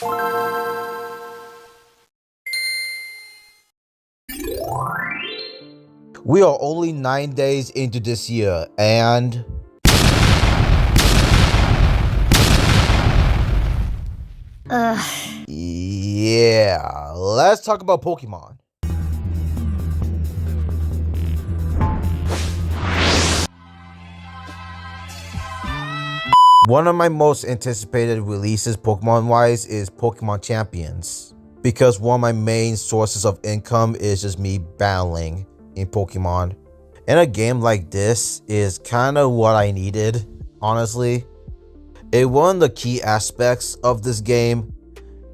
We are only 9 days into this year, and yeah, let's talk about Pokemon. One of my most anticipated releases Pokemon-wise is Pokemon Champions, because one of my main sources of income is just me battling in Pokemon. And a game like this is kind of what I needed, honestly. One of the key aspects of this game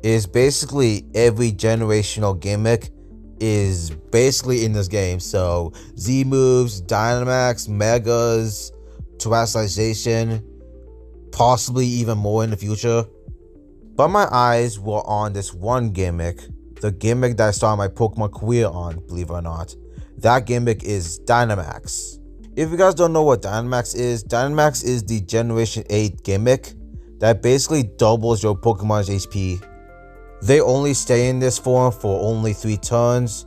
is basically every generational gimmick is basically in this game. So Z moves, Dynamax, Megas, Terrestrialization, possibly even more in the future. But my eyes were on this one gimmick, the gimmick that I started my Pokemon career on, believe it or not. That gimmick is Dynamax. If you guys don't know what Dynamax is the Generation 8 gimmick that basically doubles your Pokemon's HP. They only stay in this form for only 3 turns,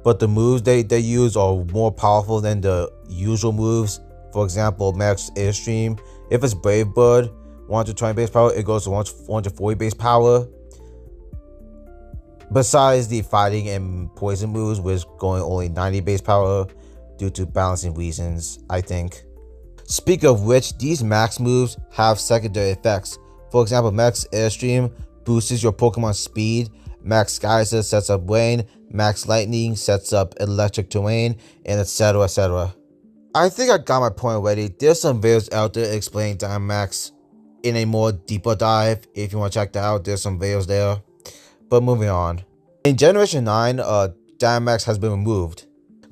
but the moves they use are more powerful than the usual moves. For example, Max Airstream, if it's Brave Bird, 120 base power, it goes to 140 base power. Besides the fighting and poison moves, which going only 90 base power due to balancing reasons, I think. Speak of which, these max moves have secondary effects. For example, Max Airstream boosts your Pokemon's speed, Max Geyser sets up rain, Max Lightning sets up electric terrain, and etc, etc. I think I got my point already. There's some videos out there explaining Dynamax in a more deeper dive. If you want to check that out, there's some videos there. But moving on. In Generation 9, Dynamax has been removed.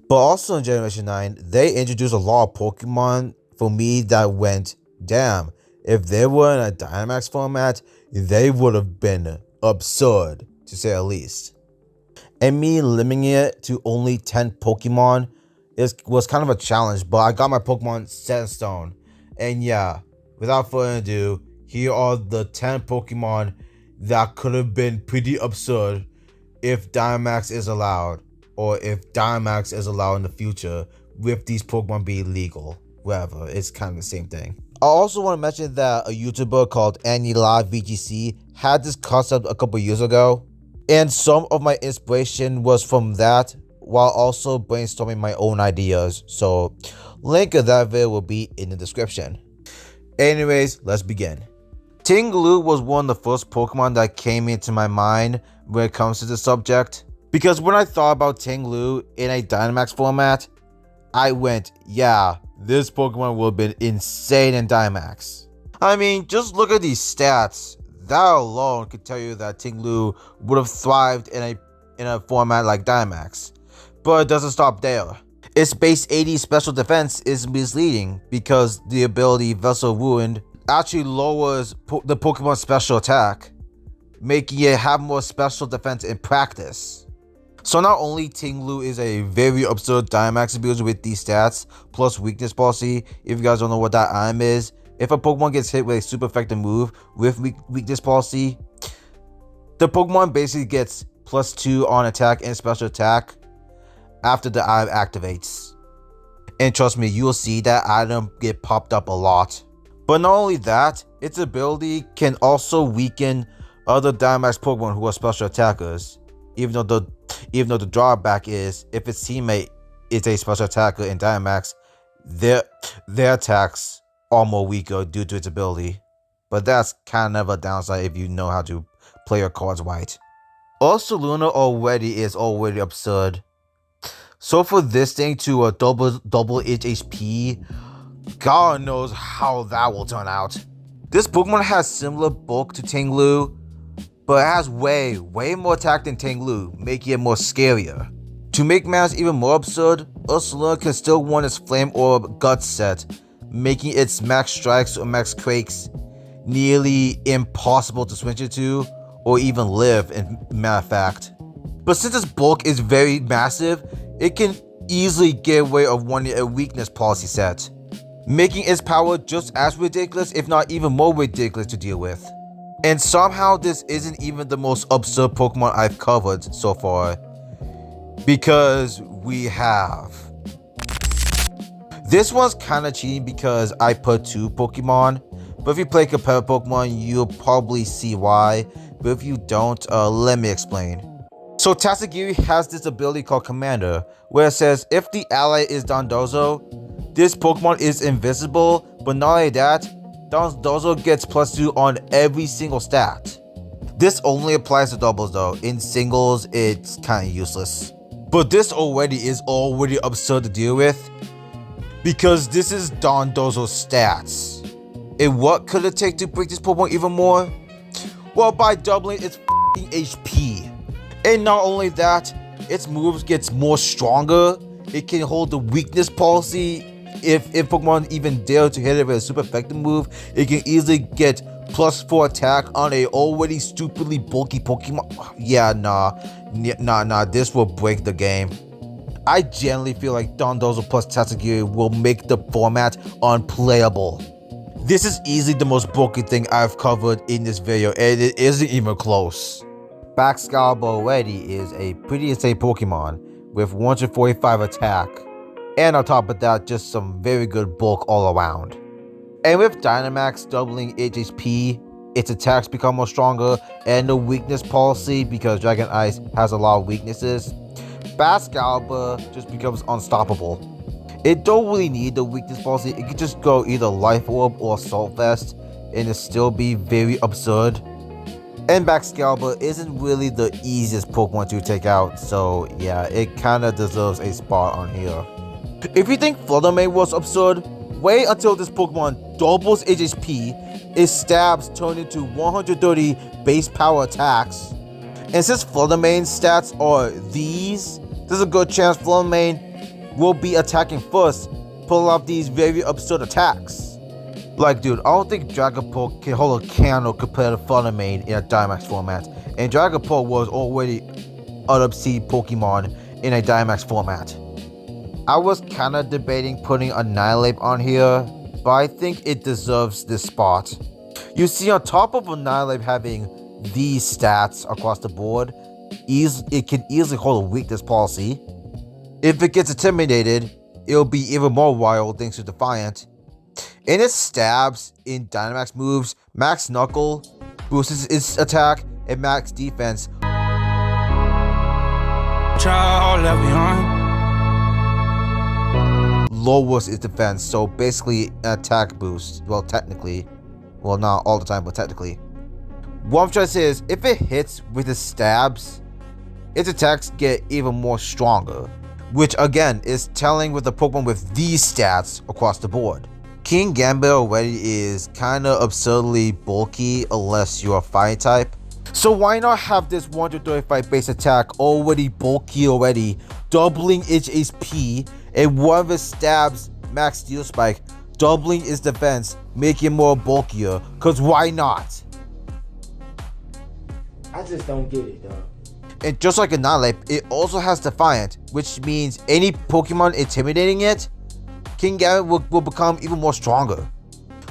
But also in Generation 9, they introduced a lot of Pokemon for me that went, damn, if they were in a Dynamax format, they would have been absurd, to say the least. And me limiting it to only 10 Pokemon was kind of a challenge, but I got my Pokemon set in stone. And yeah, without further ado, here are the 10 Pokemon that could have been pretty absurd if Dynamax is allowed, or if Dynamax is allowed in the future with these Pokemon being legal. Whatever, it's kind of the same thing. I also want to mention that a YouTuber called VGC had this concept a couple years ago, and some of my inspiration was from that, while also brainstorming my own ideas. So link of that video will be in the description. Anyways, let's begin. Ting-Lu was one of the first Pokemon that came into my mind when it comes to the subject, because when I thought about Ting-Lu in a Dynamax format, I went, yeah, this Pokemon would have been insane in Dynamax. I mean, just look at these stats. That alone could tell you that Ting-Lu would have thrived in a format like Dynamax. But it doesn't stop there. Its base 80 special defense is misleading because the ability Vessel Ruined actually lowers the Pokemon's special attack, making it have more special defense in practice. So not only Ting-Lu is a very absurd Dynamax abuser with these stats, plus weakness policy. If you guys don't know what that item is, if a Pokemon gets hit with a super effective move with weakness policy, the Pokemon basically gets +2 on attack and special attack after the item activates. And trust me, you will see that item get popped up a lot. But not only that, its ability can also weaken other Dynamax Pokemon who are special attackers. Even though the drawback is, if its teammate is a special attacker in Dynamax, their attacks are more weaker due to its ability. But that's kind of a downside if you know how to play your cards right. Ursaluna is already absurd. So for this thing to a double its HP, God knows how that will turn out. This Pokemon has similar bulk to Ting-Lu, but it has way more attack than Ting-Lu, making it more scarier. To make matters even more absurd, Ursaluna can still run its Flame Orb Guts set, making its max strikes or max quakes nearly impossible to switch into, or even live, in matter of fact. But since its bulk is very massive, it can easily get away of wanting a weakness policy set, making its power just as ridiculous, if not even more ridiculous to deal with. And somehow this isn't even the most absurd Pokemon I've covered so far, because we have. This one's kinda cheating because I put 2 Pokemon, but if you play competitive Pokemon, you'll probably see why, but if you don't, let me explain. So Tatsugiri has this ability called Commander, where it says if the ally is Dondozo, this Pokemon is invisible, but not only that, Dondozo gets +2 on every single stat. This only applies to doubles though, in singles it's kinda useless. But this is already absurd to deal with, because this is Dondozo's stats. And what could it take to break this Pokemon even more? Well, by doubling its HP. And not only that, its moves gets more stronger. It can hold the weakness policy. If Pokemon even dare to hit it with a super effective move, it can easily get +4 attack on a already stupidly bulky Pokemon. Yeah, nah, this will break the game. I genuinely feel like Dondozo plus Tatsugiri will make the format unplayable. This is easily the most broken thing I've covered in this video, and it isn't even close. Baxcalibur already is a pretty insane Pokemon with 145 attack, and on top of that, just some very good bulk all around. And with Dynamax doubling its HP, its attacks become more stronger, and the weakness policy, because Dragon Ice has a lot of weaknesses, Baxcalibur just becomes unstoppable. It don't really need the weakness policy, it could just go either Life Orb or Assault Vest and it still be very absurd. And Baxcalibur isn't really the easiest Pokemon to take out, so yeah, it kinda deserves a spot on here. If you think Fluttermane was absurd, wait until this Pokemon doubles its HP, its stabs turn into 130 base power attacks. And since Fluttermane's stats are these, there's a good chance Fluttermane will be attacking first, pulling off these very absurd attacks. Like dude, I don't think Dragapult can hold a candle compared to Fluttermane in a Dynamax format, and Dragapult was already an obscene Pokemon in a Dynamax format. I was kinda debating putting Annihilate on here, but I think it deserves this spot. You see, on top of Annihilate having these stats across the board, it can easily hold a weakness policy. If it gets intimidated, it'll be even more wild thanks to Defiant. And its stabs in Dynamax moves, Max Knuckle boosts its attack and max defense. Lowers its defense, so basically an attack boost. Well, technically. Well, not all the time, but technically. What I'm trying to say is, if it hits with its stabs, its attacks get even more stronger. Which again is telling with a Pokemon with these stats across the board. King Gambit already is kinda absurdly bulky unless you're a fire type. So why not have this 135 base attack already bulky already, doubling its HP, and one of its stabs, Max Steel Spike, doubling its defense, making it more bulkier, cause why not? I just don't get it though. And just like Annihilate, it also has Defiant, which means any Pokemon intimidating it, King Gambit will become even more stronger.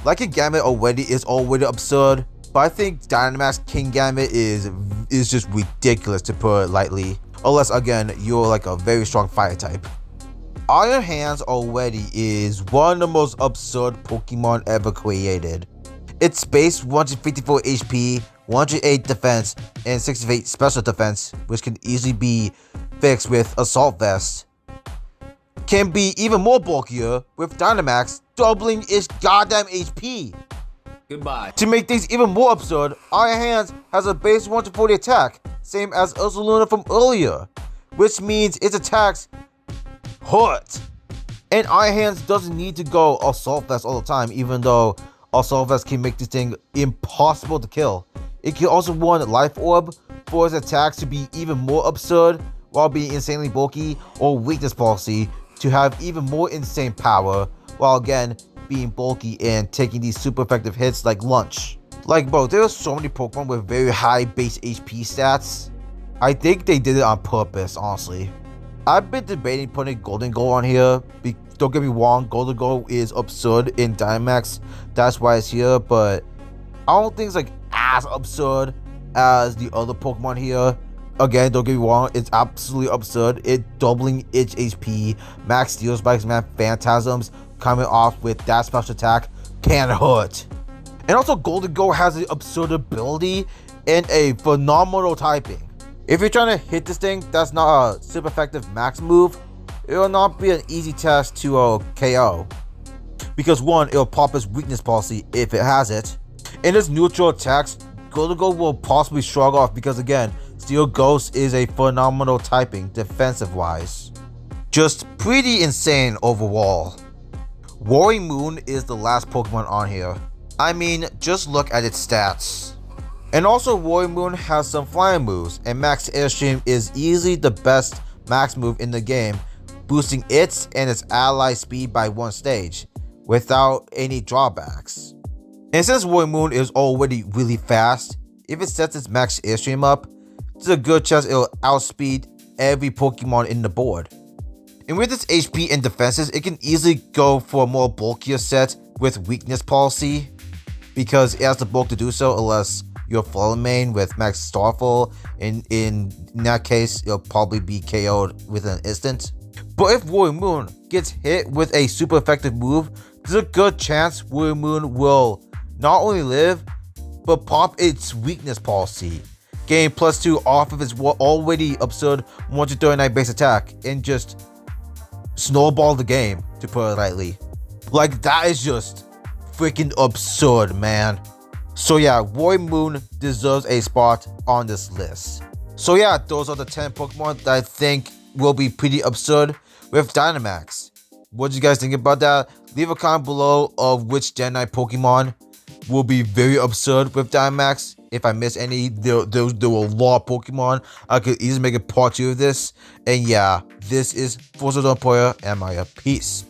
Like King Gambit is already absurd, but I think Dynamax King Gambit is just ridiculous to put it lightly. Unless again, you're like a very strong fire type. Iron Hands already is one of the most absurd Pokemon ever created. Its base 154 HP, 108 defense, and 68 special defense, which can easily be fixed with Assault Vest, can be even more bulkier with Dynamax doubling its goddamn HP. Goodbye. To make things even more absurd, Iron Hands has a base 140 attack, same as Ursaluna from earlier, which means its attacks hurt. And Iron Hands doesn't need to go Assault Vest all the time, even though Assault Vest can make this thing impossible to kill. It can also run Life Orb for its attacks to be even more absurd while being insanely bulky, or Weakness Policy to have even more insane power while again being bulky and taking these super effective hits like Lunch. Like bro, there are so many Pokemon with very high base HP stats. I think they did it on purpose, honestly. I've been debating putting Golden Gold on here. Don't get me wrong, Golden Gold is absurd in Dynamax, that's why it's here, but I don't think it's like as absurd as the other Pokemon here. Again, don't get me wrong, it's absolutely absurd. It doubling its HP, max steel spikes, man, phantasms coming off with that special attack can hurt. And also Golden Go has an absurd ability and a phenomenal typing. If you're trying to hit this thing, that's not a super effective max move, it will not be an easy task to KO. Because one, it'll pop its weakness policy if it has it. In its neutral attacks, Golden Go will possibly shrug off because again, Steel Ghost is a phenomenal typing defensive wise. Just pretty insane overall. Roaring Moon is the last Pokemon on here. I mean, just look at its stats. And also Roaring Moon has some flying moves, and Max Airstream is easily the best max move in the game, boosting its and its ally speed by 1 stage, without any drawbacks. And since Roaring Moon is already really fast, if it sets its Max Airstream up, there's a good chance it'll outspeed every Pokemon in the board. And with its HP and defenses, it can easily go for a more bulkier set with weakness policy, because it has the bulk to do so unless you're Fallen Main with Max Starfall. In that case, it'll probably be KO'd within an instant. But if Roaring Moon gets hit with a super effective move, there's a good chance Roaring Moon will not only live, but pop its weakness policy, gain +2 off of its already absurd 139 base attack, and just snowball the game, to put it lightly. Like, that is just freaking absurd, man. So yeah, Roaring Moon deserves a spot on this list. So yeah, those are the 10 Pokemon that I think will be pretty absurd with Dynamax. What do you guys think about that? Leave a comment below of which Gen 9 Pokemon will be very absurd with Dynamax. If I miss any, there were a lot of Pokemon. I could easily make a part 2 of this. And yeah, this is Forza Player, and Maya. Peace.